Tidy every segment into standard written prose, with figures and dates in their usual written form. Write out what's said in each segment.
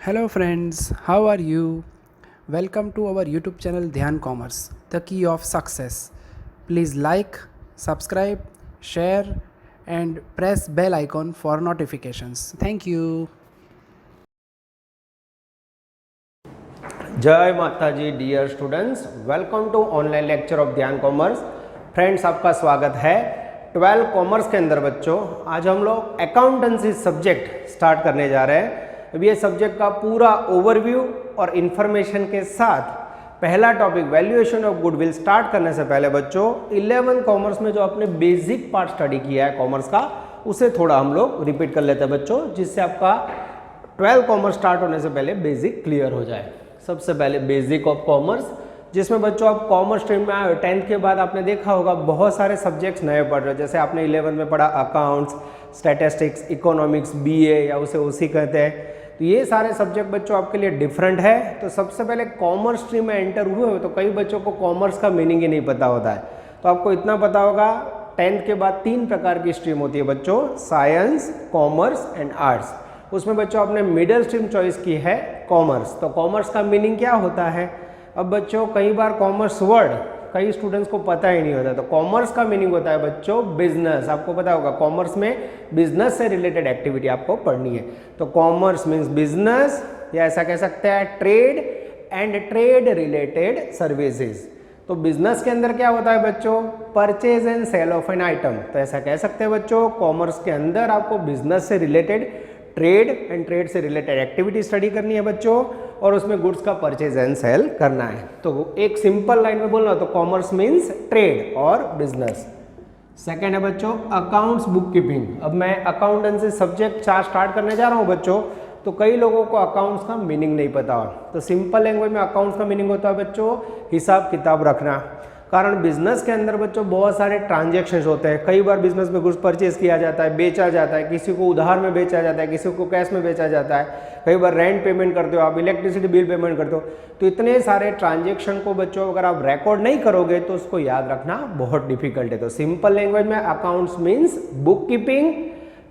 Hello friends, how are you? Welcome to our YouTube channel Dhyan Commerce, the key of success. Please like, subscribe, share and press bell icon for notifications. Thank you. जय माता जी dear students, welcome to online lecture of Dhyan Commerce. Friends, आपका स्वागत है 12 commerce के अंदर। बच्चों, आज हम लोग अकाउंटेंसी सब्जेक्ट स्टार्ट करने जा रहे हैं। अब ये सब्जेक्ट का पूरा ओवरव्यू और इन्फॉर्मेशन के साथ पहला topic valuation of goodwill start करने से पहले बच्चों 11 कॉमर्स में जो आपने बेसिक पार्ट स्टडी किया है कॉमर्स का, उसे थोड़ा हम लोग रिपीट कर लेते हैं बच्चों, जिससे आपका 12 कॉमर्स स्टार्ट होने से पहले बेसिक क्लियर हो जाए। सबसे पहले बेसिक ऑफ कॉमर्स, जिसमें बच्चों आप कॉमर्स स्ट्रीम में आए हो। 10th के बाद आपने देखा होगा बहुत सारे सब्जेक्ट्स नए पढ़ रहे हो। जैसे आपने 11 में पढ़ा अकाउंट्स, स्टैटिस्टिक्स, इकोनॉमिक्स, बीए या उसे ओसी कहते हैं। तो ये सारे सब्जेक्ट बच्चों आपके लिए डिफरेंट है। तो सबसे पहले कॉमर्स स्ट्रीम में एंटर हुए हो तो कई बच्चों को कॉमर्स का मीनिंग ही नहीं पता होता है। तो आपको इतना पता होगा 10th के बाद 3 प्रकार की स्ट्रीम होती है बच्चों, साइंस, कॉमर्स एंड आर्ट्स। उसमें बच्चों आपने मिडिल स्ट्रीम चॉइस की है कॉमर्स। तो कॉमर्स का मीनिंग क्या होता है? अब बच्चों कई बार कॉमर्स वर्ड कई स्टूडेंट्स को पता ही नहीं होता। तो कॉमर्स का मीनिंग होता है बच्चों बिजनेस। आपको पता होगा कॉमर्स में बिजनेस से रिलेटेड एक्टिविटी आपको पढ़नी है। तो कॉमर्स मीन्स बिजनेस, या ऐसा कह सकते हैं trade and trade related services. तो बिजनेस के अंदर क्या होता है बच्चों? Purchase and sale of an item. तो ऐसा कह सकते हैं बच्चों कॉमर्स के अंदर आपको बिजनेस से रिलेटेड, ट्रेड एंड ट्रेड से रिलेटेड एक्टिविटी स्टडी करनी है बच्चों, और उसमें गुड्स का परचेज एंड सेल करना है। तो एक सिंपल लाइन में बोलना तो कॉमर्स मीन्स ट्रेड और बिजनेस। सेकेंड है बच्चों अकाउंट्स, बुक कीपिंग। अब मैं अकाउंटेंसी सब्जेक्ट 4 स्टार्ट करने जा रहा हूँ बच्चों। तो कई लोगों को अकाउंट्स का मीनिंग नहीं पता हो। तो सिंपल लैंग्वेज में अकाउंट्स का मीनिंग होता है बच्चों हिसाब किताब रखना। कारण बिजनेस के अंदर बच्चों बहुत सारे ट्रांजैक्शंस होते हैं। कई बार बिजनेस में गुड्स परचेज किया जाता है, बेचा जाता है, किसी को उधार में बेचा जाता है, किसी को कैश में बेचा जाता है। कई बार रेंट पेमेंट करते हो आप, इलेक्ट्रिसिटी बिल पेमेंट करते हो। तो इतने सारे ट्रांजैक्शन को बच्चों अगर आप रिकॉर्ड नहीं करोगे तो उसको याद रखना बहुत डिफिकल्ट है। तो सिंपल लैंग्वेज में अकाउंट्स मीन्स बुक कीपिंग,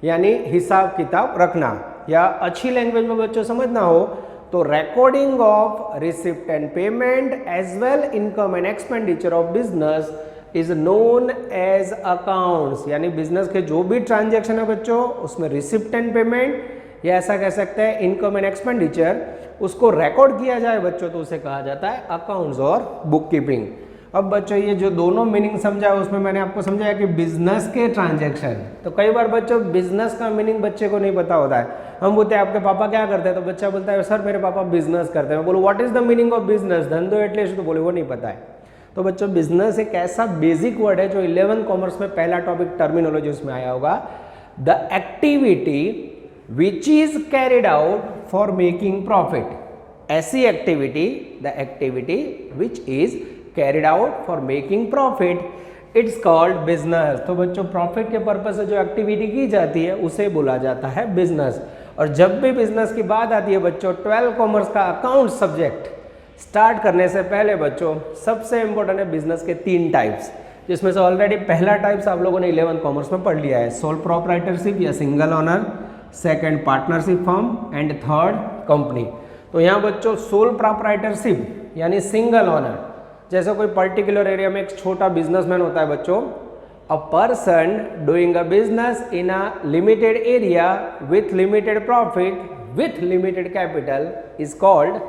यानी हिसाब किताब रखना। या अच्छी लैंग्वेज में बच्चों समझना हो तो recording of receipt and payment as well income and expenditure of business is known as accounts. यानी बिजनेस के जो भी ट्रांजैक्शन है बच्चों उसमें रिसिप्ट एंड पेमेंट, या ऐसा कह सकते हैं इनकम एंड एक्सपेंडिचर, उसको रिकॉर्ड किया जाए बच्चों तो उसे कहा जाता है अकाउंट्स और बुक कीपिंग। अब बच्चों ये जो दोनों मीनिंग समझा उसमें मैंने आपको समझाया कि बिजनेस के ट्रांजैक्शन। तो कई बार बच्चों बिजनेस का मीनिंग बच्चे को नहीं पता होता है। हम बोलते हैं आपके पापा क्या करते हैं? तो बच्चा बोलता है सर मेरे पापा बिजनेस करते हैं। मैं बोलो what is the meaning of business? धंधो एटले तो बोले वो नहीं पता है। तो बच्चों बिजनेस एक ऐसा बेसिक वर्ड है जो 11 कॉमर्स में पहला टॉपिक टर्मिनोलॉजी उसमें आया होगा। The activity which is carried out for making profit. ऐसी activity, the activity which is carried out for making profit, it's called business. तो बच्चों प्रॉफिट के पर्पज से जो एक्टिविटी की जाती है उसे बोला जाता है बिजनेस। और जब भी बिजनेस की बात आती है बच्चों 12 कॉमर्स का अकाउंट सब्जेक्ट स्टार्ट करने से पहले बच्चों सबसे इंपॉर्टेंट है बिजनेस के 3 टाइप्स, जिसमें से ऑलरेडी पहला टाइप्स आप लोगों ने 11 कॉमर्स में पढ़ लिया है, सोल प्रोप्राइटरशिप या single owner, second partnership firm and third company. तो यहाँ बच्चों सोल प्रोप्राइटरशिप यानी सिंगल ओनर, जैसे कोई पर्टिकुलर एरिया में एक छोटा बिजनेसमैन होता है बच्चों, a person doing a business in a limited area with limited profit with limited capital is called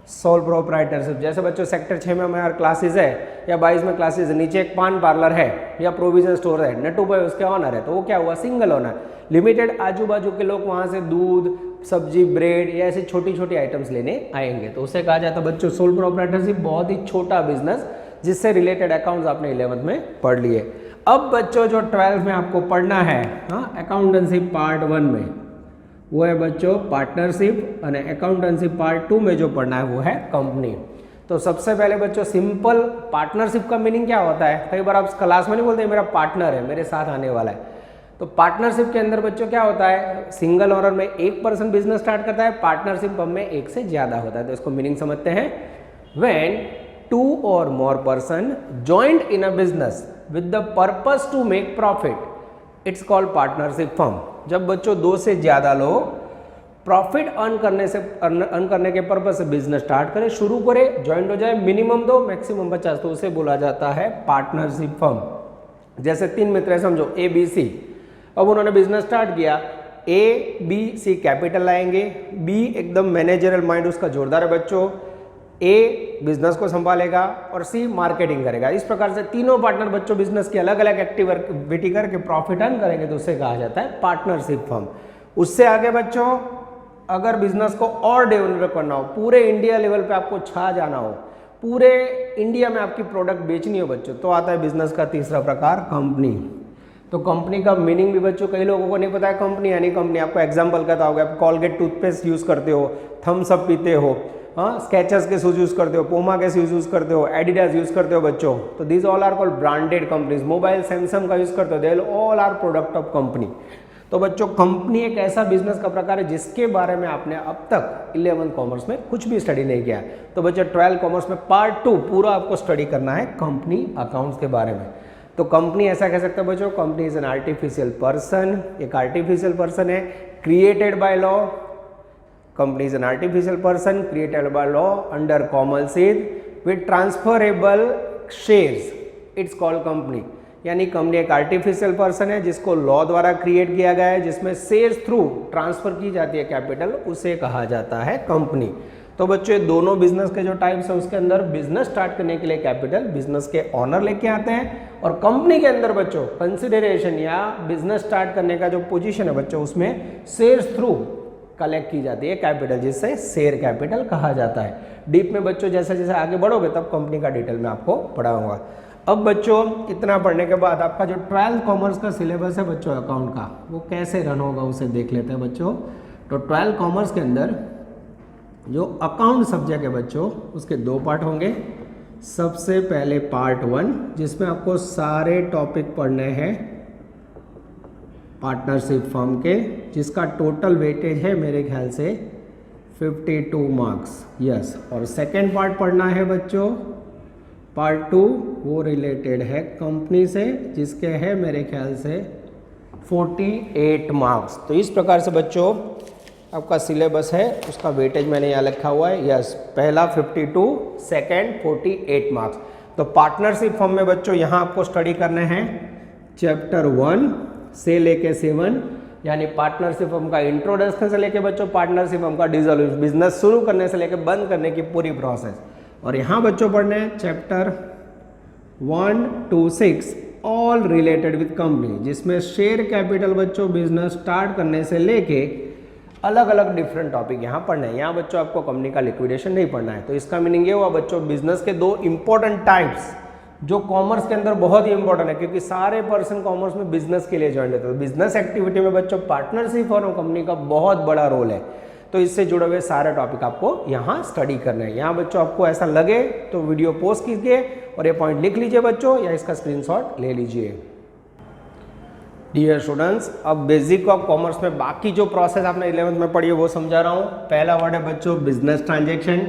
sole proprietorship. जैसे बच्चों सेक्टर 6 में हमारे क्लासेस है या 22 में क्लासेस है, नीचे एक पान पार्लर है या प्रोविजन स्टोर है, नट्टू भाई उसके ऑनर है, तो वो क्या हुआ? Single owner. लिमिटेड आजू बाजू के लोग वहाँ से दूध, सब्जी, ब्रेड या ऐसी छोटी छोटी आइटम्स लेने आएंगे, तो उसे कहा जाता है बच्चों सोल प्रोप्राइटरशिप। बहुत ही छोटा बिजनेस जिससे रिलेटेड अकाउंट्स आपने 11th में पढ़ लिए। अब बच्चों जो 12th में आपको पढ़ना है अकाउंटेंसी पार्ट 1 में, वो है बच्चों पार्टनरशिप, और अकाउंटेंसी पार्ट 2 में जो पढ़ना है वो है कंपनी। तो सबसे पहले बच्चों सिंपल पार्टनरशिप का मीनिंग क्या होता है? कई बार आप क्लास में नहीं बोलते मेरा पार्टनर है, मेरे साथ आने वाला है। तो पार्टनरशिप के अंदर बच्चों क्या होता है? सिंगल ओनर में एक पर्सन बिजनेस स्टार्ट करता है, पार्टनरशिप में एक से ज्यादा होता है। तो इसको मीनिंग समझते हैं। When 2 or more person joined in a business with the purpose to make profit, it's called partnership firm. जब बच्चों 2 से ज्यादा लोग प्रॉफिट अर्न करने के पर्पज से बिजनेस स्टार्ट करे, शुरू करे, ज्वाइंट हो जाए, मिनिमम 2 मैक्सिमम 50, तो उसे बोला जाता है पार्टनरशिप फर्म। जैसे 3 मित्र है समझो A B C, अब उन्होंने बिजनेस स्टार्ट किया, A B C कैपिटल लाएंगे, B एकदम मैनेजरल माइंड उसका जोरदार है बच्चों, A बिजनेस को संभालेगा और C मार्केटिंग करेगा। इस प्रकार से तीनों पार्टनर बच्चों बिजनेस की अलग अलग एक्टिविटी करके प्रॉफिट अर्न करेंगे, तो उसे कहा जाता है पार्टनरशिप फर्म। उससे आगे बच्चों अगर बिजनेस को और डेवलप करना हो, पूरे इंडिया लेवल पे आपको छा जाना हो, पूरे इंडिया में आपकी प्रोडक्ट बेचनी हो बच्चों, तो आता है बिजनेस का तीसरा प्रकार कंपनी। तो कंपनी का मीनिंग भी बच्चों कई लोगों को नहीं पता है। कंपनी यानी कंपनी, आपको एग्जांपल कहता होगा, आप कॉलगेट टूथपेस्ट यूज करते हो, थम्स अप पीते हो, हाँ, स्केचर्स के शूज यूज करते हो, पोमा के शूज यूज करते हो, एडिडास यूज करते हो बच्चों, तो this all are called branded companies. Mobile Samsung का यूज करते हो, they all are product of company. तो बच्चों कंपनी एक ऐसा बिजनेस का प्रकार है जिसके बारे में आपने अब तक 11th कॉमर्स में कुछ भी स्टडी नहीं किया। तो बच्चों 12th कॉमर्स में पार्ट 2 पूरा आपको स्टडी करना है कंपनी अकाउंट्स के बारे में। तो कंपनी ऐसा कह सकते हैं बच्चों, company is an artificial person, एक आर्टिफिशियल पर्सन है, created by law. Company is an artificial person created by law under common seat with transferable shares, it's called company. यानी कंपनी एक आर्टिफिशियल पर्सन है जिसको लॉ द्वारा create किया गया है, जिसमें शेयर्स थ्रू ट्रांसफर की जाती है कैपिटल, उसे कहा जाता है कंपनी। तो बच्चों ये दोनों बिजनेस के जो टाइप्स है उसके अंदर बिजनेस स्टार्ट करने के लिए कैपिटल बिजनेस के ऑनर लेके आते हैं, और कंपनी के अंदर बच्चों कंसिडरेशन या बिजनेस स्टार्ट करने का जो पोजीशन है बच्चों उसमें शेयर्स थ्रू कलेक्ट की जाती है कैपिटल, जिससे शेयर कैपिटल कहा जाता है। डीप में बच्चों जैसे जैसे आगे बढ़ोगे तब कंपनी का डिटेल में आपको पढ़ाऊंगा। अब बच्चों इतना पढ़ने के बाद आपका जो 12th कॉमर्स का सिलेबस है बच्चों अकाउंट का, वो कैसे रन होगा उसे देख लेते हैं बच्चों। तो 12th कॉमर्स के अंदर जो अकाउंट सब्जेक्ट है बच्चों उसके 2 पार्ट होंगे। सबसे पहले पार्ट 1 जिसमें आपको सारे टॉपिक पढ़ने हैं पार्टनरशिप फर्म के, जिसका टोटल वेटेज है मेरे ख्याल से 52 मार्क्स, यस। और सेकेंड पार्ट पढ़ना है बच्चों पार्ट 2, वो रिलेटेड है कंपनी से, जिसके है मेरे ख्याल से 48 मार्क्स। तो इस प्रकार से बच्चों आपका सिलेबस है, उसका वेटेज मैंने यहाँ लिखा हुआ है, यस। पहला 52, सेकेंड 48 मार्क्स। तो पार्टनरशिप फर्म में बच्चों यहाँ आपको स्टडी करने हैं चैप्टर 1 से लेके 7, यानी पार्टनरशिप फर्म का इंट्रोडक्शन से लेके बच्चों पार्टनरशिप फर्म का डिसॉल्यूशन, बिजनेस शुरू करने से लेके बंद करने की पूरी प्रोसेस। और यहाँ बच्चों पढ़ने हैं chapter 1 to 6 all related with company, जिसमें शेयर कैपिटल बच्चों बिजनेस स्टार्ट करने से लेके अलग अलग डिफरेंट टॉपिक यहाँ पढ़ना है। यहाँ बच्चों आपको कंपनी का लिक्विडेशन नहीं पढ़ना है। तो इसका मीनिंग ये हुआ बच्चों बिजनेस के 2 इंपॉर्टेंट टाइप्स जो कॉमर्स के अंदर बहुत ही इंपॉर्टेंट है, क्योंकि सारे पर्सन कॉमर्स में बिजनेस के लिए ज्वाइन होते हैं। बिजनेस एक्टिविटी में बच्चों पार्टनरशिप और कंपनी का बहुत बड़ा रोल है। तो इससे जुड़े हुए सारे टॉपिक आपको यहाँ स्टडी करने हैं। यहाँ बच्चों आपको ऐसा लगे तो वीडियो पॉज कीजिए और ये पॉइंट लिख लीजिए बच्चों, या इसका स्क्रीनशॉट ले लीजिए। डियर स्टूडेंट्स, अब बेसिक ऑफ कॉमर्स में बाकी जो प्रोसेस आपने 11th में पढ़ी है वो समझा रहा हूँ। पहला वर्ड है बच्चों बिजनेस ट्रांजेक्शन।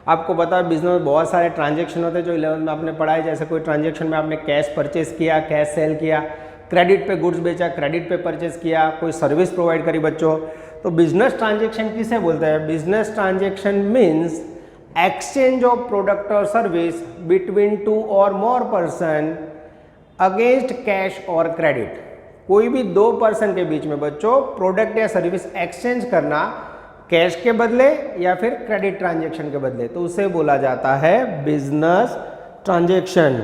आपको पता है बिजनेस में बहुत सारे ट्रांजेक्शन होते हैं जो 11th में आपने पढ़ा है। जैसे कोई ट्रांजेक्शन में आपने कैश परचेस किया, कैश सेल किया, क्रेडिट पे गुड्स बेचा, क्रेडिट पे परचेस किया, कोई सर्विस प्रोवाइड करी बच्चों। तो बिजनेस ट्रांजेक्शन किसे बोलते हैं? Business transaction means exchange of product और सर्विस बिटवीन 2 और मोर पर्सन अगेंस्ट कैश और क्रेडिट। कोई भी 2 पर्सन के बीच में बच्चों प्रोडक्ट या सर्विस एक्सचेंज करना कैश के बदले या फिर क्रेडिट ट्रांजेक्शन के बदले, तो उसे बोला जाता है business transaction.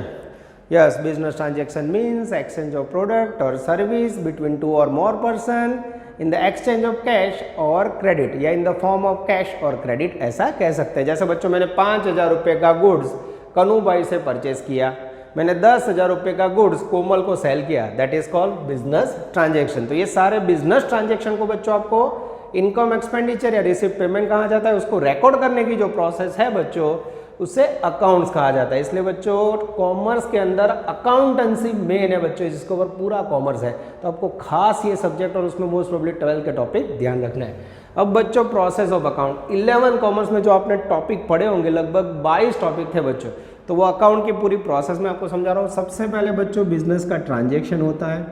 Yes, business transaction means exchange of product और सर्विस बिटवीन 2 और more person in the exchange of cash और क्रेडिट, या in the form of cash और क्रेडिट, ऐसा कह सकते हैं। जैसे बच्चों मैंने 5,000 रुपये का गुड्स कनू भाई से परचेस किया, मैंने 10,000 रुपये का गुड्स कोमल को सेल किया, that is called business transaction. तो ये सारे बिजनेस ट्रांजेक्शन को बच्चों आपको इनकम एक्सपेंडिचर या रिसिप्ट पेमेंट कहा जाता है, उसको रिकॉर्ड करने की जो प्रोसेस है बच्चों उसे अकाउंट्स कहा जाता है। इसलिए बच्चों कॉमर्स के अंदर अकाउंटेंसी मेन है बच्चों, जिसके ऊपर पूरा कॉमर्स है। तो आपको खास ये सब्जेक्ट और उसमें मोस्ट प्रोबेबली 12th के टॉपिक ध्यान रखना है। अब बच्चों प्रोसेस ऑफ अकाउंट 11 कॉमर्स में जो आपने टॉपिक पढ़े होंगे लगभग 22 टॉपिक थे बच्चों, तो वो अकाउंट की पूरी प्रोसेस में आपको समझा रहा हूँ। सबसे पहले बच्चों बिजनेस का ट्रांजेक्शन होता है।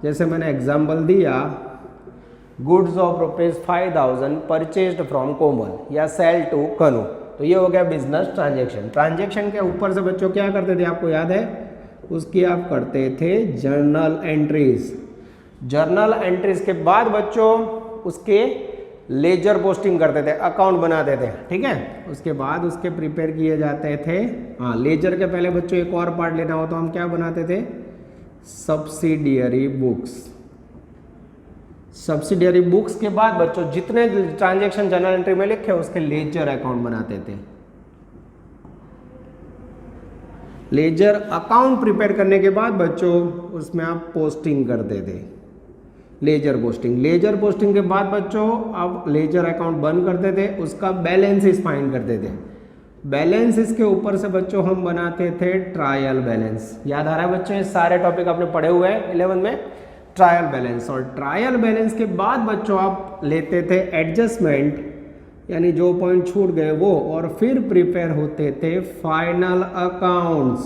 जैसे मैंने एग्जाम्पल दिया गुड्स ऑफ ₹5,000 परचेज्ड फ्रॉम कोमल या सेल टू कनु। तो ये हो गया बिजनेस ट्रांजेक्शन। ट्रांजेक्शन के ऊपर से बच्चों क्या करते थे आपको याद है, उसकी आप करते थे जर्नल एंट्रीज। जर्नल एंट्रीज के बाद बच्चों उसके लेजर पोस्टिंग करते थे, अकाउंट बनाते थे, ठीक है। उसके बाद उसके प्रिपेयर किए जाते थे। हाँ, लेजर के पहले बच्चों एक और पार्ट लेना हो तो हम क्या बनाते थे, सब्सिडियरी बुक्स। सब्सिडियरी बुक्स के बाद बच्चों जितने ट्रांजैक्शन जर्नल एंट्री में लिखे उसके लेजर अकाउंट बनाते थे। लेजर अकाउंट प्रिपेयर करने के बाद बच्चों उसमें आप पोस्टिंग करते थे, लेजर पोस्टिंग। लेजर पोस्टिंग के बाद बच्चों आप लेजर अकाउंट बंद करते थे, उसका बैलेंसेस फाइंड करते थे। बैलेंसेस के ऊपर से बच्चों हम बनाते थे ट्रायल बैलेंस। याद आ रहा है बच्चों, ये सारे टॉपिक आपने पढ़े हुए हैं 11 में, ट्रायल बैलेंस। और ट्रायल बैलेंस के बाद बच्चों आप लेते थे एडजस्टमेंट, यानी जो पॉइंट छूट गए वो, और फिर प्रिपेयर होते थे फाइनल अकाउंट्स।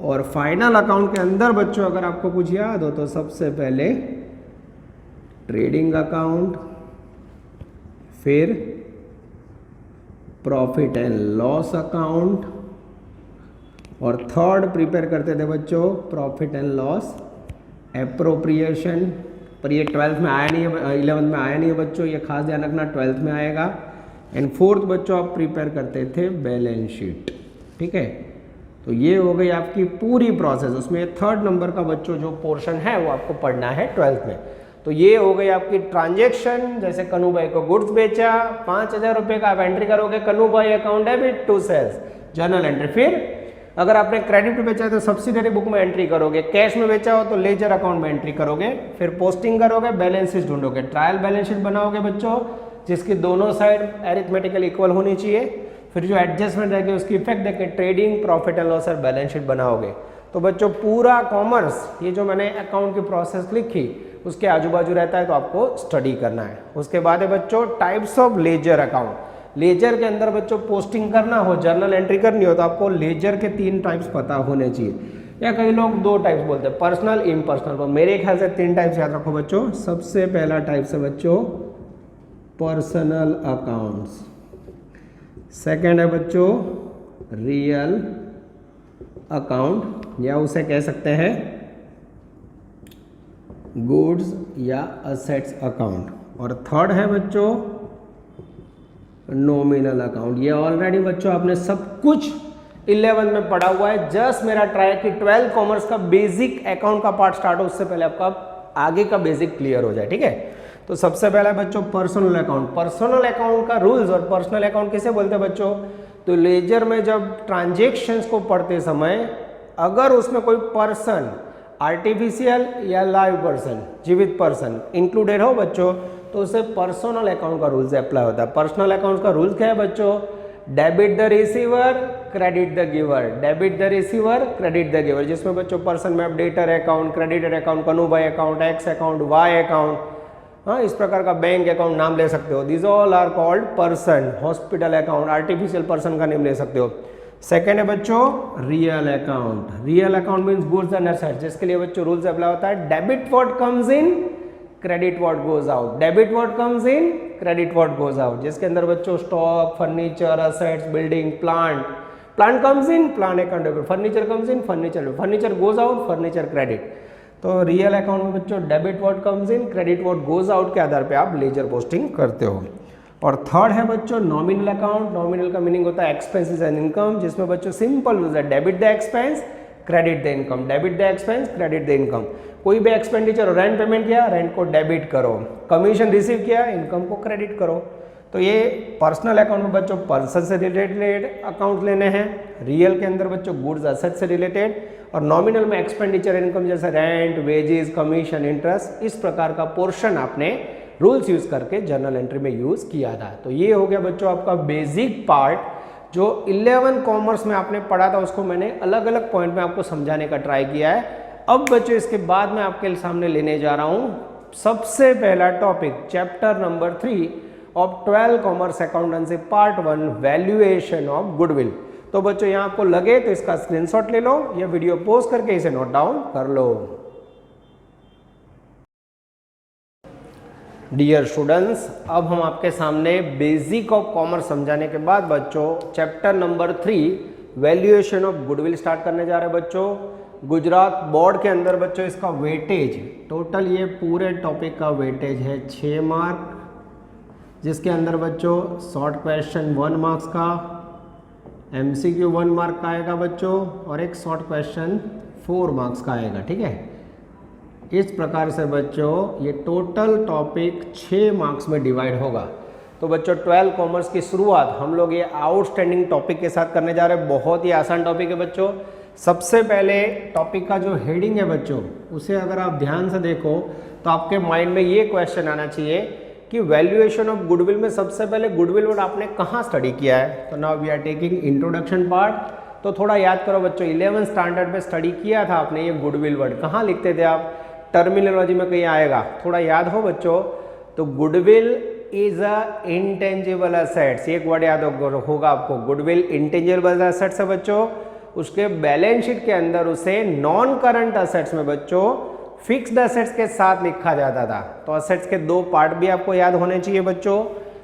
और फाइनल अकाउंट के अंदर बच्चों अगर आपको कुछ याद हो तो सबसे पहले ट्रेडिंग अकाउंट, फिर प्रॉफिट एंड लॉस अकाउंट, और थर्ड प्रिपेयर करते थे बच्चों प्रॉफिट एंड लॉस एप्रोप्रिएशन। पर ये 12th में आया नहीं है, 11th में आया नहीं है बच्चों, ये खास ध्यान रखना 12th में आएगा। एंड फोर्थ बच्चों आप प्रिपेयर करते थे बैलेंस शीट, ठीक है। तो ये हो गई आपकी पूरी प्रोसेस। उसमें थर्ड नंबर का बच्चों जो पोर्शन है वो आपको पढ़ना है 12th में। तो ये हो गई आपकी ट्रांजेक्शन। जैसे कन्नू भाई को गुड्स बेचा, 5,000 रुपये का आप एंट्री करोगे, कन्नू भाई account debit to sales, journal entry. फिर अगर आपने क्रेडिट पे बेचा है तो सब्सिडरी बुक में एंट्री करोगे, कैश में बेचा हो तो लेजर अकाउंट में एंट्री करोगे, फिर पोस्टिंग करोगे, बैलेंस शीट ढूंढोगे, ट्रायल बैलेंस शीट बनाओगे बच्चों जिसकी दोनों साइड एरिथमेटिकल इक्वल होनी चाहिए, फिर जो एडजस्टमेंट रहेगी उसकी इफेक्ट देके ट्रेडिंग, प्रॉफिट एंड लॉस और बैलेंस शीट बनाओगे। तो बच्चों पूरा कॉमर्स, ये जो मैंने अकाउंट की प्रोसेस लिखी उसके आजू बाजू रहता है तो आपको स्टडी करना है। उसके बाद है बच्चों types of ledger account. Ledger के अंदर बच्चों पोस्टिंग करना हो, जर्नल एंट्री करनी हो तो आपको लेजर के 3 टाइप्स पता होने चाहिए, या कई लोग 2 टाइप्स बोलते हैं, पर्सनल, इम्पर्सनल। तो मेरे ख्याल से 3 टाइप्स याद रखो बच्चों। सबसे पहला टाइप है बच्चों पर्सनल अकाउंट्स, सेकंड है बच्चों रियल अकाउंट, या उसे कह सकते हैं गुड्स या असेट्स अकाउंट, और थर्ड है बच्चों नॉमिनल अकाउंट। ये ऑलरेडी बच्चों आपने सब कुछ 11 में पढ़ा हुआ है। जस्ट मेरा ट्राई है कि 12 कॉमर्स का बेसिक अकाउंट का पार्ट स्टार्ट हो, उससे पहले आपका आगे का बेसिक क्लियर हो जाए, ठीक है। तो सबसे पहला बच्चों पर्सनल अकाउंट। पर्सनल अकाउंट का रूल्स और पर्सनल अकाउंट किसे बोलते हैं बच्चों, तो लेजर में जब ट्रांजेक्शन्स को पढ़ते समय अगर उसमें कोई पर्सन, आर्टिफिशियल या लाइव पर्सन, जीवित पर्सन इंक्लूडेड हो बच्चों, तो उसे पर्सनल अकाउंट का रूल्स अप्लाई होता है। पर्सनल अकाउंट का रूल्स क्या है बच्चों, debit the receiver, credit the giver, debit the receiver, credit the giver. जिसमें बच्चों पर्सन में आप debtor account, creditor account, Kannu भाई account, X account, Y account, हाँ इस प्रकार का बैंक अकाउंट नाम ले सकते हो। This all are called person. Hospital account, artificial person का नेम ले सकते हो। सेकेंड है बच्चों real account. Real account means goods and assets, जिसके लिए बच्चों रूल्स अप्लाई होता है, debit what comes in, credit what goes out, debit what comes in, credit what goes out. जिसके अंदर बच्चों stock, furniture, assets, building, plant, plant comes in, plant account debit, furniture comes in, furniture, furniture goes out, furniture credit. तो real account में बच्चों debit what comes in, credit what goes out के आधार पे आप ledger posting करते हो। और third है बच्चों नॉमिनल अकाउंट। नॉमिनल का मीनिंग होता है एक्सपेंसेस एंड इनकम, जिसमें बच्चों सिंपल यूज है, debit the expense, credit the income, debit the expense, credit the income. कोई भी एक्सपेंडिचर, रेंट पेमेंट किया, रेंट को डेबिट करो, कमीशन रिसीव किया, इनकम को क्रेडिट करो। तो ये पर्सनल अकाउंट में बच्चों पर्सन से रिलेटेड अकाउंट लेने हैं, रियल के अंदर बच्चों गुड्स असेट से रिलेटेड, और नॉमिनल में एक्सपेंडिचर इनकम जैसे रेंट, वेजेस, कमीशन, इंटरेस्ट, इस प्रकार का पोर्शन आपने रूल्स यूज करके जर्नल एंट्री में यूज किया था। तो ये हो गया बच्चों आपका बेसिक पार्ट, जो 11 कॉमर्स में आपने पढ़ा था उसको मैंने अलग अलग पॉइंट में आपको समझाने का ट्राई किया है। अब बच्चों इसके बाद मैं आपके सामने लेने जा रहा हूं सबसे पहला topic, chapter number 3 of 12 commerce accountancy part 1, valuation of goodwill. तो बच्चों यहाँ आपको लगे तो इसका स्क्रीनशॉट ले लो या वीडियो पॉज करके इसे नोट डाउन कर लो। डियर स्टूडेंट्स, अब हम आपके सामने बेसिक ऑफ कॉमर्स समझाने के बाद बच्चों chapter number 3 valuation of goodwill start करने जा रहे हैं बच्चों। गुजरात बोर्ड के अंदर बच्चों इसका वेटेज टोटल ये पूरे टॉपिक का वेटेज है 6 मार्क, जिसके अंदर बच्चों शॉर्ट क्वेश्चन 1 मार्क्स का, एमसीक्यू 1 मार्क का आएगा बच्चों और एक शॉर्ट क्वेश्चन 4 मार्क्स का आएगा। ठीक है, इस प्रकार से बच्चों ये टोटल टॉपिक 6 मार्क्स में डिवाइड होगा। तो बच्चों 12 कॉमर्स की शुरुआत हम लोग ये आउटस्टैंडिंग टॉपिक के साथ करने जा रहे हैं। बहुत ही आसान टॉपिक है बच्चों। सबसे पहले टॉपिक का जो हेडिंग है बच्चों, उसे अगर आप ध्यान से देखो तो आपके माइंड में ये क्वेश्चन आना चाहिए कि वैल्यूएशन ऑफ गुडविल में सबसे पहले गुडविल वर्ड आपने कहाँ स्टडी किया है। तो now we are taking introduction part. तो थोड़ा याद करो बच्चों, 11th स्टैंडर्ड में स्टडी किया था आपने ये गुडविल वर्ड। कहाँ लिखते थे आप? टर्मिनोलॉजी में कहीं आएगा, थोड़ा याद हो बच्चों। तो goodwill is a intangible assets, एक वर्ड याद होगा आपको, गुडविल इंटेंजिबल एसेट्स है बच्चों। उसके बैलेंस शीट के अंदर उसे नॉन करंट एसेट्स में बच्चों फिक्स्ड एसेट्स के साथ लिखा जाता था। तो एसेट्स के 2 पार्ट भी आपको याद होने चाहिए बच्चों।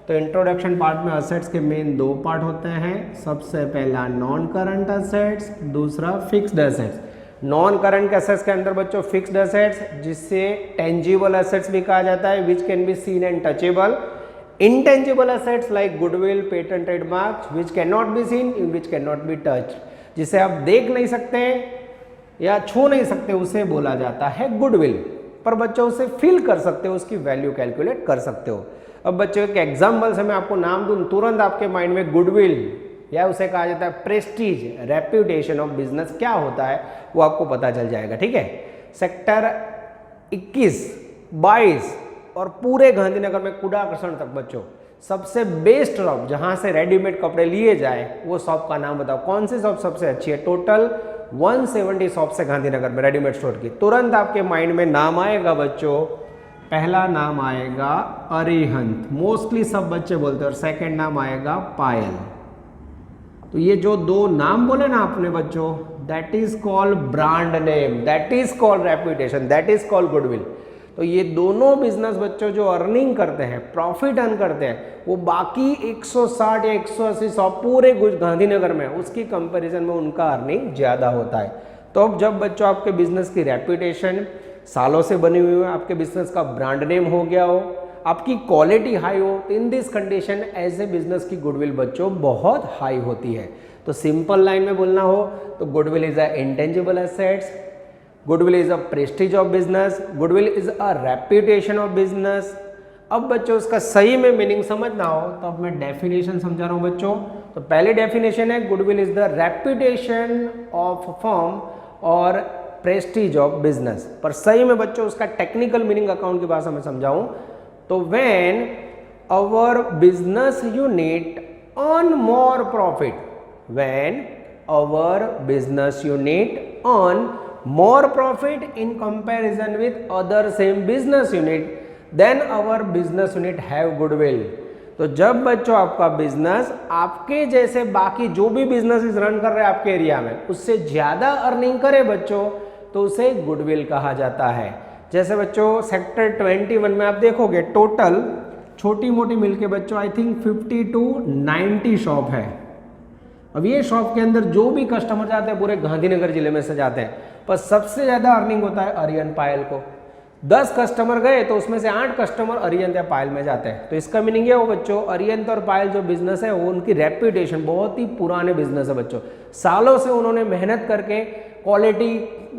तो इंट्रोडक्शन पार्ट में एसेट्स के मेन 2 पार्ट होते हैं। सबसे पहला नॉन करंट एसेट्स, दूसरा fixed assets. Non current assets के अंदर बच्चों फिक्स्ड एसेट्स, जिससे टेंजिबल एसेट्स भी कहा जाता है, which can be seen and touchable. Intangible assets like goodwill, patent, trademarks, which can not be seen, which can not be touch, जिसे आप देख नहीं सकते या छू नहीं सकते, उसे बोला जाता है गुडविल। पर बच्चों उसे फील कर सकते हो, उसकी वैल्यू कैलकुलेट कर सकते हो। अब बच्चों एक एग्जाम्पल से मैं आपको नाम दूं, तुरंत आपके माइंड में गुडविल या उसे कहा जाता है प्रेस्टीज, रेप्यूटेशन ऑफ बिजनेस क्या होता है वो आपको पता चल जाएगा। ठीक है, सेक्टर 21, 22 और पूरे गांधीनगर में कुडाकर्षण तक बच्चों सबसे बेस्ट शॉप जहां से रेडीमेड कपड़े लिए जाए वो शॉप का नाम बताओ। कौन सी शॉप सबसे अच्छी है? टोटल 170 शॉप है गांधीनगर में रेडीमेड स्टोर की। तुरंत आपके माइंड में नाम आएगा बच्चों, पहला नाम आएगा अरिहंत, मोस्टली सब बच्चे बोलते हैं, और सेकंड नाम आएगा पायल। तो ये जो 2 नाम बोले ना आपने बच्चों, that is called brand name, that is called reputation, that is called goodwill. तो ये दोनों बिजनेस बच्चों जो अर्निंग करते हैं, प्रॉफिट अर्न करते हैं, वो बाकी 160 या 180 शॉप पूरे गांधीनगर में, उसकी कंपैरिजन में उनका अर्निंग ज़्यादा होता है। तो अब जब बच्चों आपके बिजनेस की रेप्यूटेशन सालों से बनी हुई है, आपके बिजनेस का ब्रांड नेम हो गया हो, आपकी क्वालिटी हाई हो, तो in this condition as a business की गुडविल बच्चों बहुत हाई होती है। तो सिंपल लाइन में बोलना हो तो goodwill is a intangible assets, goodwill is a Prestige of business, goodwill is a reputation of business. अब बच्चों उसका सही में मीनिंग समझना हो तो अब मैं डेफिनेशन समझा रहा हूं बच्चों। तो पहली डेफिनेशन है goodwill is the reputation of firm और प्रेस्टीज ऑफ बिजनेस। पर सही में बच्चों उसका टेक्निकल मीनिंग अकाउंट की भाषा में समझाऊं तो when our business unit earn more profit, when our business unit earn more profit in comparison with other same business unit, then our business unit have goodwill। तो जब बच्चों आपका बिजनेस आपके जैसे बाकी जो भी बिजनेस रन कर रहे हैं आपके एरिया में उससे ज्यादा अर्निंग करे बच्चों, तो उसे गुडविल कहा जाता है। जैसे बच्चों सेक्टर 21 में आप देखोगे टोटल छोटी मोटी मिलके बच्चों आई थिंक 50 to 90 शॉप है। अब ये शॉप के अंदर जो भी कस्टमर जाते हैं पूरे गांधीनगर जिले में से जाते हैं, पर सबसे ज्यादा अर्निंग होता है अरियन पायल को। 10 कस्टमर गए तो उसमें से 8 कस्टमर अरियंत या पायल में जाते हैं। तो इसका मीनिंग ये हो बच्चों, अरियंत और पायल जो बिजनेस है वो उनकी रेप्यूटेशन, बहुत ही पुराने बिजनेस है बच्चों, सालों से उन्होंने मेहनत करके क्वालिटी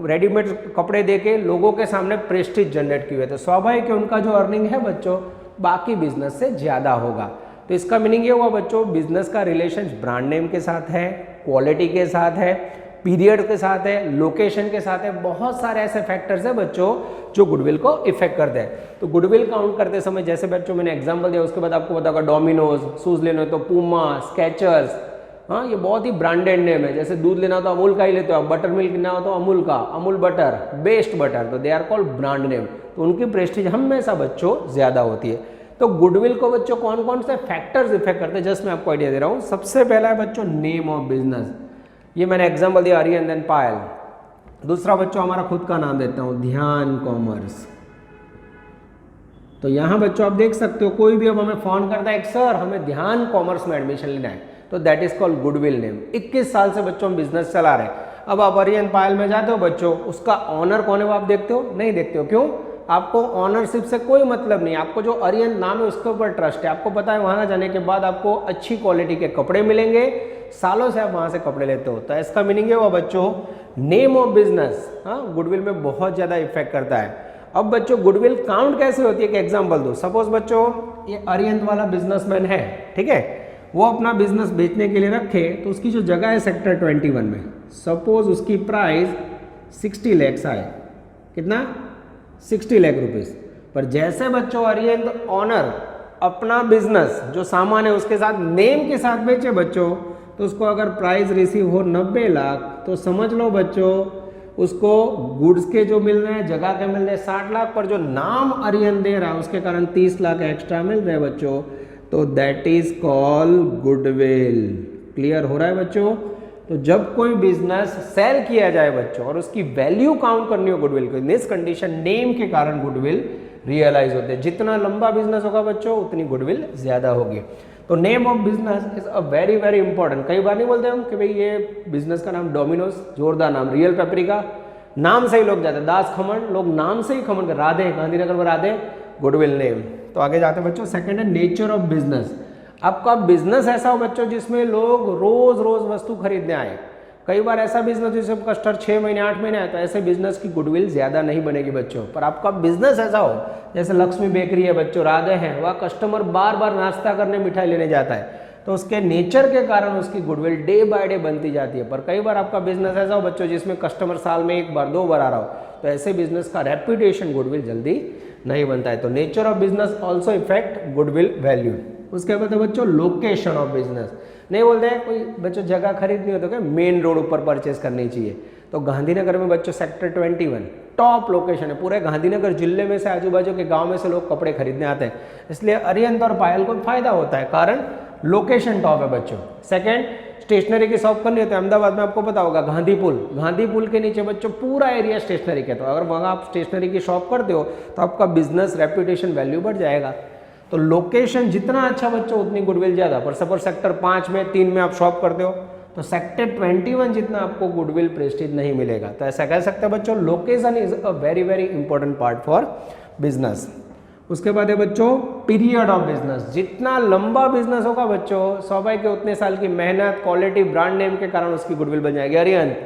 रेडीमेड कपड़े देके लोगों के सामने प्रेस्टीज जनरेट की हुई है। तो स्वाभाविक है उनका जो अर्निंग है बच्चों बाकी बिजनेस से ज्यादा होगा। तो इसका मीनिंग ये हुआ बच्चों, बिजनेस का रिलेशन ब्रांड नेम के साथ है, क्वालिटी के साथ है, पीरियड के साथ है, लोकेशन के साथ है, बहुत सारे ऐसे फैक्टर्स है बच्चों जो गुडविल को इफेक्ट करते हैं। तो गुडविल काउंट करते समय जैसे बच्चों मैंने एग्जांपल दिया, उसके बाद आपको पता होगा डोमिनोज, शूज लेना तो पूमा, स्केचर्स, हाँ ये बहुत ही ब्रांडेड नेम है। जैसे दूध लेना तो अमूल का ही लेते हो, बटर मिल्क लेना हो तो अमूल का, अमूल बटर, बेस्ट बटर, तो they are called brand name. तो उनकी प्रेस्टीज हमेशा बच्चों ज्यादा होती है। तो गुडविल को बच्चों कौन कौन से फैक्टर्स इफेक्ट करते हैं, जस्ट मैं आपको आइडिया दे रहा हूँ। सबसे पहला है बच्चों नेम ऑफ बिजनेस, ये मैंने एग्जांपल दिया अरियन एंड पायल। दूसरा बच्चों हमारा खुद का नाम देता हूँ ध्यान कॉमर्स। तो यहाँ बच्चों आप देख सकते हो, कोई भी अब हमें फ़ोन करता है एक सर हमें ध्यान कॉमर्स में एडमिशन लेना है, तो that is called goodwill name. 21 साल से बच्चों हम बिजनेस चला रहे हैं। अब आप अरिहंत पायल में जाते हो बच्चों, उसका ऑनर कौन है वो आप देखते हो? नहीं देखते हो। क्यों? आपको ऑनरशिप से कोई मतलब नहीं, आपको जो अरिहंत नाम है उसके ऊपर ट्रस्ट है। आपको पता है वहाँ जाने के बाद आपको अच्छी क्वालिटी के कपड़े मिलेंगे, सालों से आप वहाँ से कपड़े लेते हो। तो इसका मीनिंग है वो बच्चों नेम ऑफ बिजनेस, हाँ, गुडविल में बहुत ज़्यादा इफेक्ट करता है। अब बच्चों गुडविल काउंट कैसे होती है? एक एग्जांपल दो। सपोज बच्चों ये अरिहंत वाला बिजनेसमैन है, ठीक है, वो अपना बिजनेस बेचने के लिए रखे, तो उसकी जो जगह है सेक्टर 21 में, सपोज उसकी प्राइस 60 लाख आए, कितना? 60 लाख रुपीस। पर जैसे बच्चों अरिहंत ऑनर अपना बिजनेस जो सामान है उसके साथ नेम के साथ बेचे बच्चों, तो उसको अगर प्राइस रिसीव हो 90 लाख, तो समझ लो बच्चों उसको गुड्स के जो मिल रहे हैं, जगह के मिल रहे हैं 60 लाख, पर जो नाम अरिहंत दे रहा है उसके कारण 30 लाख एक्स्ट्रा मिल रहे हैं बच्चों, तो that is called goodwill. Clear हो रहा है बच्चों? तो जब कोई बिजनेस सेल किया जाए बच्चों और उसकी वैल्यू काउंट करनी हो गुडविल को, इन दिस कंडीशन नेम के कारण गुडविल रियलाइज होते हैं। जितना लंबा बिजनेस होगा बच्चों उतनी गुडविल ज्यादा होगी। तो name of business is a very very important. कई बार नहीं बोलते हम कि भाई ये बिजनेस का नाम डोमिनोज, जोरदार नाम, रियल पेपरिका, नाम से ही लोग जाते हैं, दास खमन, लोग नाम से ही खमन कर, राधे, गांधीनगर में राधे, गुडविल नेम। तो आगे जाते हैं बच्चों, सेकंड है नेचर ऑफ बिजनेस। आपका बिजनेस ऐसा हो बच्चों जिसमें लोग रोज रोज वस्तु खरीदने आए। कई बार ऐसा बिजनेस जिसमें कस्टमर 6 महीने 8 महीने आए, तो ऐसे बिजनेस की गुडविल ज्यादा नहीं बनेगी बच्चों। पर आपका बिजनेस ऐसा हो, जैसे लक्ष्मी बेकरी है बच्चों, राधे है, वह कस्टमर बार बार नाश्ता करने मिठाई लेने जाता है, तो उसके नेचर के कारण उसकी गुडविल डे बाय डे बनती जाती है। पर कई बार आपका बिजनेस ऐसा हो बच्चों जिसमें कस्टमर साल में 1 बार 2 बार आ रहा हो, तो ऐसे बिजनेस का रेपुटेशन गुडविल जल्दी नहीं बनता है। तो nature of business also effect goodwill value. उसके बाद बच्चों लोकेशन ऑफ बिजनेस। नहीं बोलते हैं कोई बच्चों जगह खरीदनी हो तो क्या मेन रोड ऊपर परचेस करनी चाहिए, तो गांधीनगर में बच्चों सेक्टर 21 टॉप लोकेशन है। पूरे गांधीनगर जिले में से आजू बाजू के गांव में से लोग कपड़े खरीदने आते हैं, इसलिए अरिहंत और पायल को फायदा होता है, कारण लोकेशन टॉप है बच्चों। सेकंड, स्टेशनरी की शॉप करनी होती है अहमदाबाद में, आपको पता होगा गांधी पुल के नीचे बच्चों पूरा एरिया स्टेशनरी का, तो अगर वहाँ आप स्टेशनरी की शॉप करते हो तो आपका बिजनेस रेपुटेशन वैल्यू बढ़ जाएगा। तो लोकेशन जितना अच्छा बच्चों उतनी गुडविल ज़्यादा। पर सपोज सेक्टर 5 में 3 में आप शॉप करते हो तो सेक्टर 21 जितना आपको गुडविल प्रेस्टीज नहीं मिलेगा। तो ऐसा कह सकते हैं बच्चों location is a very very important part for business. उसके बाद है बच्चों पीरियड ऑफ बिजनेस। जितना लंबा बिजनेस होगा बच्चों, स्वाभाविक है उतने साल की मेहनत, क्वालिटी, ब्रांड नेम के कारण उसकी गुडविल बन जाएगी। अरिहंत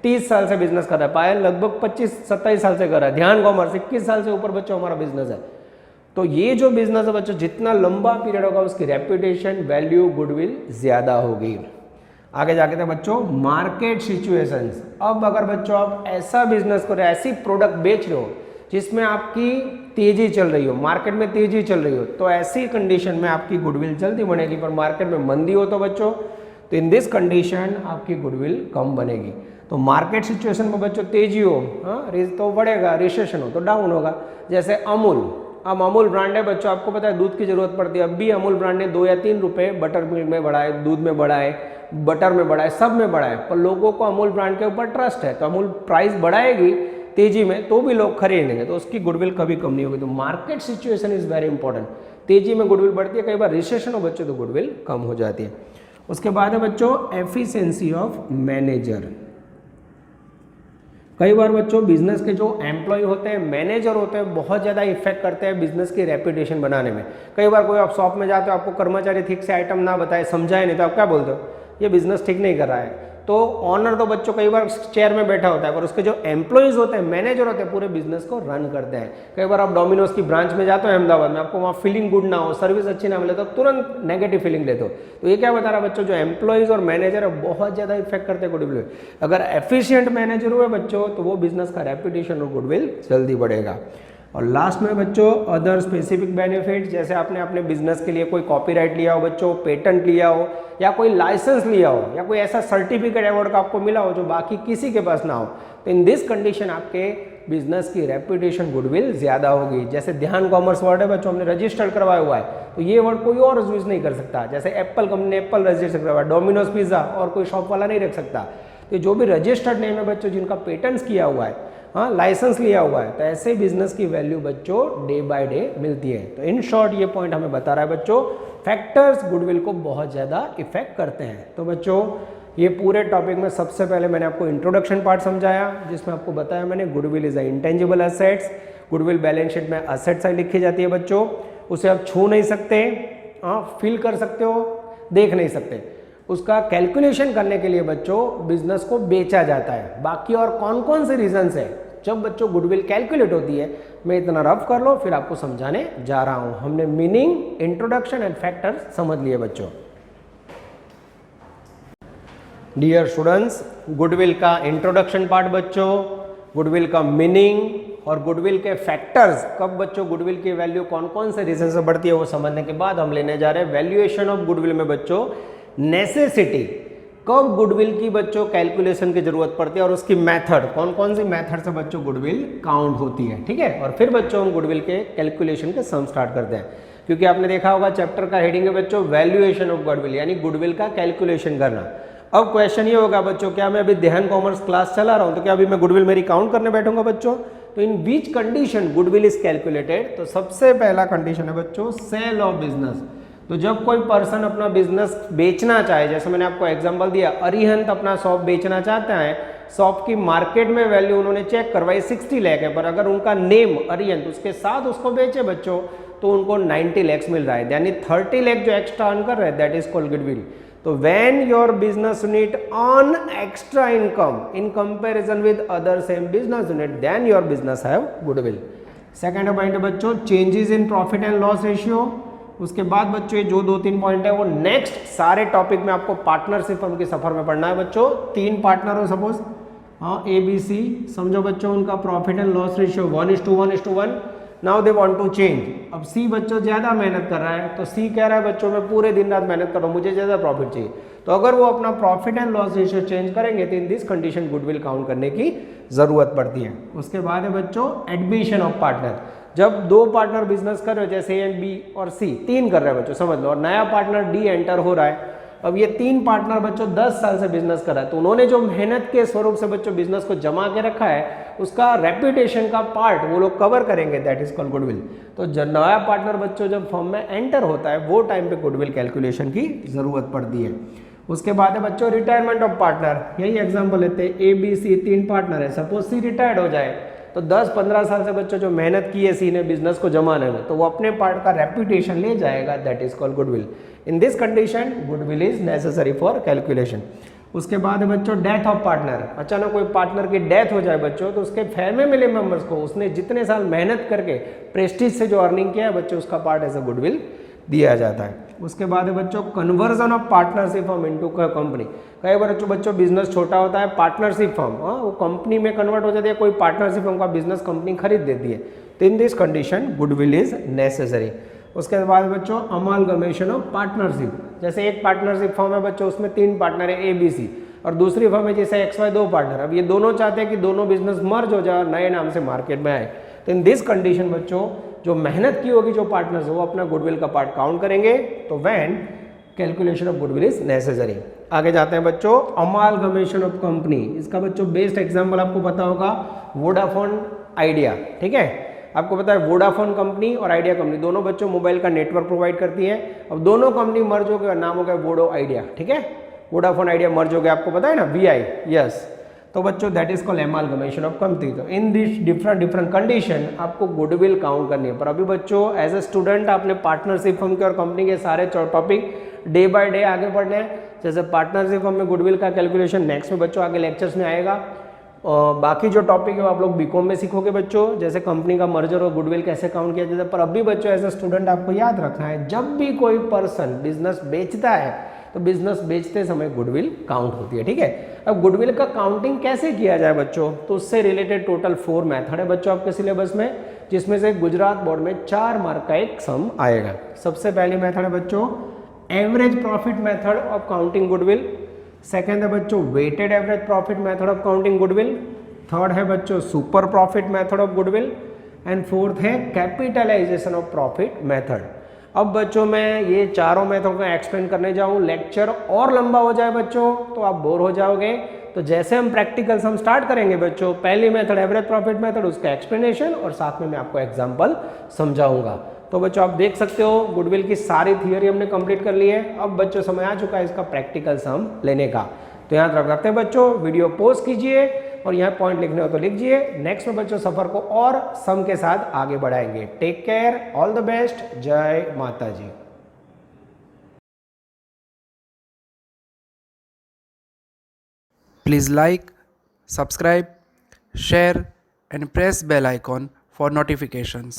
30 साल से बिजनेस कर रहा है, पायल लगभग 25-27 साल से कर रहा है, ध्यान कॉमर्स 21 साल से ऊपर बच्चों हमारा बिजनेस है। तो ये जो बिजनेस है बच्चों जितना लंबा पीरियड होगा उसकी रेपुटेशन वैल्यू गुडविल ज्यादा होगी। आगे जाके थे बच्चों मार्केट सिचुएशंस। अब अगर बच्चों आप ऐसा बिजनेस कर रहे हो, ऐसी प्रोडक्ट बेच रहे हो जिसमें आपकी तेजी चल रही हो, मार्केट में तेजी चल रही हो, तो ऐसी कंडीशन में आपकी गुडविल जल्दी बनेगी। पर मार्केट में मंदी हो तो बच्चों, तो इन दिस कंडीशन आपकी गुडविल कम बनेगी। तो मार्केट सिचुएशन में बच्चों तेजी हो, हाँ, तो बढ़ेगा, रिसेशन हो तो डाउन होगा। जैसे अमूल, अब अमूल ब्रांड है बच्चों, आपको पता है दूध की जरूरत पड़ती है, अब भी अमूल ब्रांड ने 2 या 3 रुपए बटर मिल्क में बढ़ाए, दूध में बढ़ाए, बटर में बढ़ाए, सब में बढ़ाए, पर लोगों को अमूल ब्रांड के ऊपर ट्रस्ट है, तो अमूल प्राइस बढ़ाएगी तेजी में तो भी लोग खरीदेंगे, तो उसकी गुडविल कभी कम नहीं होगी। तो market situation is very important. तेजी में गुडविल बढ़ती है, कई बार रिसेशन हो बच्चों तो गुडविल कम हो जाती है। उसके बाद है बच्चों एफिशिएंसी ऑफ मैनेजर। कई बार बच्चों बिजनेस के जो एम्प्लॉय होते हैं, मैनेजर होते हैं, बहुत ज़्यादा इफेक्ट करते हैं बिजनेस की रेपुटेशन बनाने में। कई बार कोई आप शॉप में जाते हो, आपको कर्मचारी ठीक से आइटम ना बताए, समझाए नहीं, तो आप क्या बोलते हो, ये बिजनेस ठीक नहीं कर रहा है। तो ऑनर तो बच्चों कई बार चेयर में बैठा होता है, पर उसके जो एम्प्लॉयज होते हैं, मैनेजर होते हैं, पूरे बिजनेस को रन करते हैं। कई बार आप डोमिनोज की ब्रांच में जाते हो अहमदाबाद में, आपको वहाँ फीलिंग गुड ना हो, सर्विस अच्छी ना मिले, तो तुरंत नेगेटिव फीलिंग लेते हो। तो ये क्या बता रहा है बच्चों, जो एम्प्लॉयज और मैनेजर है बहुत ज़्यादा इफेक्ट करते हैं गुडविल। अगर एफिशिएंट मैनेजर हुए बच्चों तो वो बिजनेस का रेपुटेशन और गुडविल जल्दी बढ़ेगा। और लास्ट में बच्चों अदर स्पेसिफिक बेनिफिट, जैसे आपने अपने बिजनेस के लिए कोई कॉपीराइट लिया हो बच्चों, पेटेंट लिया हो, या कोई लाइसेंस लिया हो, या कोई ऐसा सर्टिफिकेट अवार्ड का आपको मिला हो जो बाकी किसी के पास ना हो, तो इन दिस कंडीशन आपके बिजनेस की रेपुटेशन गुडविल ज्यादा होगी। जैसे ध्यान कॉमर्स वर्ड है बच्चों, हमने रजिस्टर्ड करवाया हुआ है, तो ये वर्ड कोई और यूज नहीं कर सकता। जैसे एप्पल कंपनी ने एप्पल रजिस्टर करवाया, डोमिनोज पिज्जा और कोई शॉप वाला नहीं रख सकता। तो जो भी रजिस्टर्ड नेम है बच्चों, जिनका पेटेंट्स किया हुआ है, हाँ लाइसेंस लिया हुआ है, तो ऐसे बिजनेस की वैल्यू बच्चों डे बाय डे मिलती है। तो इन शॉर्ट ये पॉइंट हमें बता रहा है बच्चों, फैक्टर्स गुडविल को बहुत ज़्यादा इफेक्ट करते हैं। तो बच्चों ये पूरे टॉपिक में सबसे पहले मैंने आपको इंट्रोडक्शन पार्ट समझाया, जिसमें आपको बताया मैंने goodwill is a intangible assets. Goodwill balance sheet में असेट साइड लिखी जाती है बच्चों, उसे आप छू नहीं सकते, फील कर सकते हो, देख नहीं सकते। उसका कैलकुलेशन करने के लिए बच्चों बिजनेस को बेचा जाता है। बाकी और कौन कौन से रीजंस है जब बच्चों गुडविल कैलकुलेट होती है, मैं इतना रफ कर लो फिर आपको समझाने जा रहा हूं। हमने मीनिंग, इंट्रोडक्शन एंड फैक्टर्स समझ लिए बच्चों। डियर स्टूडेंट्स, गुडविल का इंट्रोडक्शन पार्ट बच्चों, गुडविल का मीनिंग और गुडविल के फैक्टर्स, कब बच्चों गुडविल की वैल्यू कौन कौन से रीजन से बढ़ती है वो समझने के बाद हम लेने जा रहे हैं वैल्यूएशन ऑफ गुडविल में बच्चों नेसेसिटी, कब गुडविल की बच्चों कैलकुलेशन की जरूरत पड़ती है और उसकी मेथड, कौन कौन सी मेथड से बच्चों गुडविल काउंट होती है, ठीक है। और फिर बच्चों हम गुडविल के कैलकुलेशन के सम स्टार्ट करते हैं, क्योंकि आपने देखा होगा चैप्टर का हेडिंग है बच्चों वैल्यूएशन ऑफ गुडविल, यानी गुडविल का कैलकुलेशन करना। अब क्वेश्चन ये होगा बच्चों, क्या मैं अभी ध्यान कॉमर्स क्लास चला रहा हूं तो क्या अभी मैं गुडविल मेरी काउंट करने बैठूंगा बच्चों? तो इन बीच कंडीशन गुडविल इज कैलकुलेटेड। तो सबसे पहला कंडीशन है बच्चों सेल ऑफ बिजनेस। तो जब कोई पर्सन अपना बिजनेस बेचना चाहे, जैसे मैंने आपको एग्जांपल दिया, अरिहंत अपना शॉप बेचना चाहते हैं, शॉप की मार्केट में वैल्यू उन्होंने चेक करवाई 60 लाख है, पर अगर उनका नेम अरिहंत उसके साथ उसको बेचे बच्चों तो उनको 90 लाख मिल रहा है, यानी 30 लाख जो एक्स्ट्रा अर्न कर रहे हैं, दैट इज कॉल्ड गुडविल। तो when your business unit earn extra income in comparison with other same business unit, then your business have goodwill. Second point है बच्चों changes in profit and loss ratio. उसके बाद बच्चों ये जो 2-3 point है वो नेक्स्ट सारे टॉपिक में आपको पार्टनरशिप फर्म के सफर में पढ़ना है बच्चों। 3 पार्टनर हो सपोज, हाँ ABC, समझो बच्चों उनका profit and loss ratio 1:1:1। Now they want to change. अब C बच्चों ज्यादा मेहनत कर रहा है, तो C कह रहा है बच्चों मैं पूरे दिन रात मेहनत कर रहा हूँ, मुझे ज्यादा प्रॉफिट चाहिए। तो अगर वो अपना profit and loss ratio change करेंगे तो in this condition goodwill count करने की जरूरत पड़ती है। उसके बाद है बच्चों एडमिशन ऑफ पार्टनर। जब 2 पार्टनर बिजनेस कर रहे हो, जैसे A, B और C, 3 कर रहे हैं बच्चों समझ लो, और नया पार्टनर D एंटर हो रहा है। अब ये 3 पार्टनर बच्चों 10 साल से बिजनेस कर रहा है, तो उन्होंने जो मेहनत के स्वरूप से बच्चों बिजनेस को जमा के रखा है, उसका रेपुटेशन का पार्ट वो लोग कवर करेंगे, दैट इज कॉल्ड गुडविल। तो जब नया पार्टनर बच्चों जब फर्म में एंटर होता है, वो टाइम पे गुडविल कैलकुलेशन की जरूरत पड़ती है। उसके बाद है बच्चों रिटायरमेंट ऑफ पार्टनर। यही एग्जाम्पल लेते हैं, A, B, C 3 पार्टनर है, सपोज C रिटायर्ड हो जाए तो 10-15 साल से बच्चों जो मेहनत की है C ने बिजनेस को जमाने में, तो वो अपने पार्ट का रेपुटेशन ले जाएगा, that is called goodwill. In this condition goodwill is necessary for calculation. उसके बाद है बच्चों डेथ ऑफ पार्टनर। अचानक कोई पार्टनर की डेथ हो जाए बच्चों, तो उसके फैमिली मेंबर्स को उसने जितने साल मेहनत करके प्रेस्टीज से जो अर्निंग किया है बच्चों, उसका पार्ट एज अ गुडविल दिया जाता है। उसके बाद है बच्चों conversion of partnership firm into company. कई बार बच्चों बिजनेस छोटा होता है, पार्टनरशिप फर्म वो कंपनी में कन्वर्ट हो जाती है, कोई पार्टनरशिप फर्म का बिजनेस कंपनी खरीद देती है, तो in this condition goodwill is necessary. उसके बाद बच्चों अमालगमेशन ऑफ पार्टनरशिप। जैसे एक पार्टनरशिप फर्म है बच्चों, उसमें 3 पार्टनर है ABC, और दूसरी फर्म है जैसे XY 2 पार्टनर। अब ये दोनों चाहते हैं कि दोनों बिजनेस मर्ज हो जाए, नए नाम से मार्केट में आए, तो इन दिस कंडीशन बच्चों जो मेहनत की होगी जो पार्टनर्स वो अपना गुडविल का पार्ट काउंट करेंगे, तो when calculation of goodwill is necessary. आगे जाते हैं बच्चों अमालगमेशन ऑफ कंपनी। इसका बच्चों बेस्ट एग्जांपल आपको पता होगा वोडाफोन आइडिया, ठीक है। आपको पता है वोडाफोन कंपनी और आइडिया कंपनी दोनों बच्चों मोबाइल का नेटवर्क प्रोवाइड करती है। अब दोनों कंपनी मर्ज हो गए, नाम हो गया वोडो आइडिया, ठीक है। वोडाफोन आइडिया मर्ज हो गया, आपको पता है ना, VI, यस। तो बच्चों that is called amalgamation of company. तो इन दिस डिफरेंट कंडीशन आपको गुडविल काउंट करनी है। पर अभी बच्चों एज ए स्टूडेंट आपने पार्टनरशिप फर्म के और कंपनी के सारे टॉपिक डे बाय डे आगे पढ़ने हैं। जैसे पार्टनरशिप फर्म में गुडविल का कैलकुलेशन नेक्स्ट में बच्चों आगे लेक्चर्स में आएगा। बाकी जो टॉपिक है वो आप लोग बीकॉम में सीखोगे बच्चों, जैसे कंपनी का मर्जर और गुडविल कैसे काउंट किया जाता है। पर अभी बच्चों एज ए स्टूडेंट आपको याद रखना है, जब भी कोई पर्सन बिजनेस बेचता है तो बिजनेस बेचते समय गुडविल काउंट होती है, ठीक है। अब गुडविल का काउंटिंग कैसे किया जाए बच्चों, तो उससे रिलेटेड टोटल 4 मेथड है बच्चों आपके सिलेबस में, जिसमें से गुजरात बोर्ड में 4 मार्क का एक सम आएगा। सबसे पहली मेथड है बच्चों average profit method of counting goodwill. Second है बच्चों weighted average profit method of counting goodwill. Third है बच्चों super profit method of goodwill. And fourth है कैपिटलाइजेशन ऑफ प्रॉफिट मेथड। अब बच्चों मैं ये चारों मेथड को एक्सप्लेन करने जाऊं, लेक्चर और लंबा हो जाए बच्चों तो आप बोर हो जाओगे। तो तो जैसे हम प्रैक्टिकल्स हम स्टार्ट करेंगे बच्चों, पहली मेथड एवरेज प्रॉफिट मेथड, उसका एक्सप्लेनेशन और साथ में मैं आपको एग्जांपल समझाऊंगा। तो बच्चों आप देख सकते हो गुडविल की सारी थियरी हमने कंप्लीट कर ली है। अब बच्चों समय आ चुका है इसका प्रैक्टिकल्स हम लेने का। तो यहाँ तरफ रखते हैं बच्चों, वीडियो पॉज कीजिए और यहाँ पॉइंट लिखने हो तो लिखिए। नेक्स्ट में बच्चों सफर को और सम के साथ आगे बढ़ाएंगे। Take care, all the best, जय माता जी। Please like, subscribe, share and press bell icon for notifications.